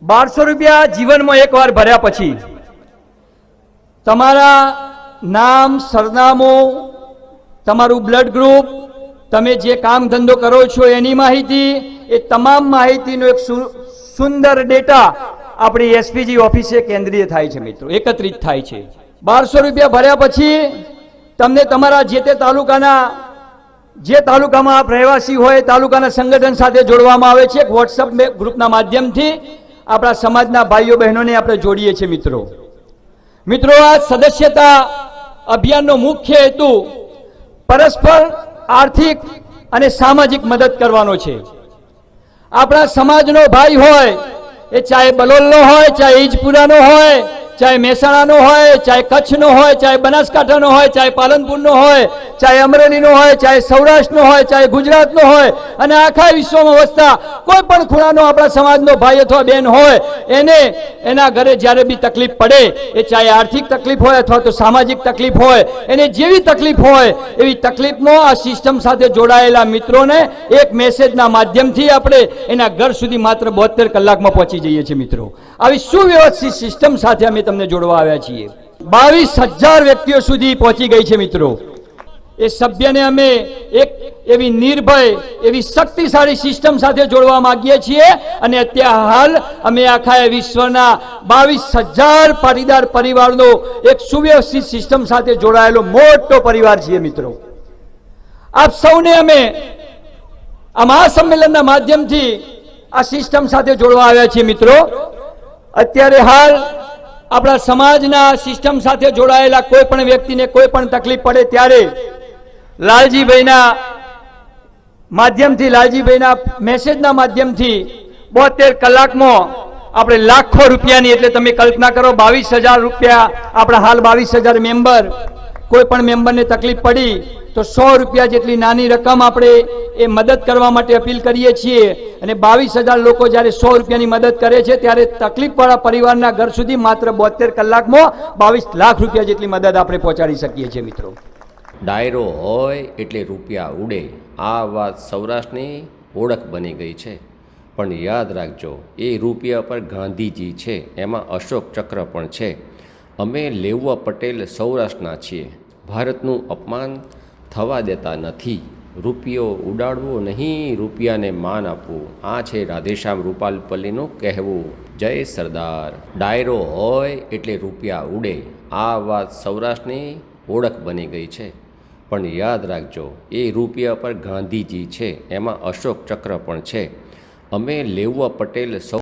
₹1200 જીવનમાં એકવાર ભર્યા પછી તમારા નામ, સરનામું, તમારું બ્લડ ગ્રુપ, તમે જે કામ ધંધો કરો છો એની માહિતી, એ તમામ માહિતીનો એક સુંદર ડેટા આપણી એસપીજી ઓફિસે કેન્દ્રીય થાય છે મિત્રો, એકત્રિત થાય છે। ₹1200 ભર્યા પછી તમને તમારા જે તે તાલુકાના, જે તાલુકામાં આપ રહેવાસી હોય તાલુકાના સંગઠન સાથે જોડવામાં આવે છે। વોટ્સઅપ ગ્રુપના માધ્યમથી આપણા સમાજના ભાઈઓ બહેનોને આપણે જોડીએ છીએ મિત્રો આ સદસ્યતા અભિયાનનો મુખ્ય હેતુ પરસ્પર આર્થિક અને સામાજિક મદદ કરવાનો છે। આપણા સમાજનો ભાઈ હોય, એ ચાહે બલોલનો હોય, ચાહે ઈજપુરાનો હોય, ચાહે મહેસાણાનો હોય, ચાહે કચ્છનો હોય, ચાહે બનાસકાંઠાનો હોય, ચાહે પાલનપુરનો હોય, ચાહે અમરેલીનો હોય, ચાહે સૌરાષ્ટ્રનો હોય, ચાહે ગુજરાતનો હોય, અને આખા વિશ્વમાં વસતા કોઈ પણ ખૂણાનો આપણા સમાજનો ભાઈ અથવા બેન હોય, એને એના ઘરે જ્યારે બી તકલીફ પડે, એ ચાહે આર્થિક તકલીફ હોય અથવા તો સામાજિક તકલીફ હોય, એને જેવી તકલીફ હોય એવી તકલીફમાં આ સિસ્ટમ સાથે જોડાયેલા મિત્રોને એક મેસેજના માધ્યમથી આપણે એના ઘર સુધી માત્ર 72 કલાકમાં પહોંચી જઈએ છીએ મિત્રો। આવી સુવ્યવસ્થિત સિસ્ટમ સાથે અમે તમને જોડવા આવ્યા છીએ। 22,000 વ્યક્તિઓ સુધી પહોંચી ગઈ છે મિત્રો। એ સભ્યને અમે એક એવી નિર્ભય, એવી શક્તિશાળી સિસ્ટમ સાથે જોડવા માંગીએ છીએ, અને અત્યારે હાલ અમે આખા વિશ્વના 22,000 પાટીદાર પરિવારનો એક સુવ્યવસ્થિત સિસ્ટમ સાથે જોડાયેલો મોટો પરિવાર છીએ મિત્રો। આપ સૌને અમે આ મહાસંમેલનના માધ્યમથી આ સિસ્ટમ સાથે જોડવા આવ્યા છીએ મિત્રો। અત્યારે હાલ આપણા સમાજના સિસ્ટમ સાથે જોડાયેલા કોઈ પણ વ્યક્તિને કોઈ પણ તકલીફ પડે ત્યારે લાલજીભાઈના માધ્યમથી, લાલજીભાઈના મેસેજના માધ્યમથી 72 કલાકમાં આપણે લાખો રૂપિયાની, એટલે તમે કલ્પના કરો 22,000 આપણા હાલ 22,000 મેમ્બર, કોઈ પણ મેમ્બરને તકલીફ પડી તો ₹100 જેટલી નાની રકમ આપણે એ મદદ કરવા માટે અપીલ કરીએ છીએ, અને 22,000 લોકો જ્યારે ₹100ની મદદ કરે છે ત્યારે તકલીફવાળા પરિવારના ઘર સુધી માત્ર 72 કલાકમાં 22 લાખ રૂપિયા જેટલી મદદ આપણે પહોંચાડી શકીએ છીએ મિત્રો। ડાયરો હોય એટલે રૂપિયા ઉડે, આ વાત સૌરાષ્ટ્રની ઓળખ બની ગઈ છે। પણ યાદ રાખજો, એ રૂપિયા પર ગાંધીજી છે, એમાં અશોક ચક્ર પણ છે। અમે લેઉવા પટેલ સૌરાષ્ટ્રના છીએ, ભારતનું અપમાન થવા દેતા નથી। રૂપિયો ઉડાડવો નહીં, રૂપિયાને માન આપવું, આ છે રાધેશ્યામ રૂપાલપલ્લીનું કહેવું। જય સરદાર। ડાયરો હોય એટલે રૂપિયા ઉડે, આ વાત સૌરાષ્ટ્રની ઓળખ બની ગઈ છે। પણ યાદ રાખજો, એ રૂપિયા પર ગાંધીજી છે, એમાં અશોક ચક્ર પણ છે। અમે લેઉવા પટેલ સૌ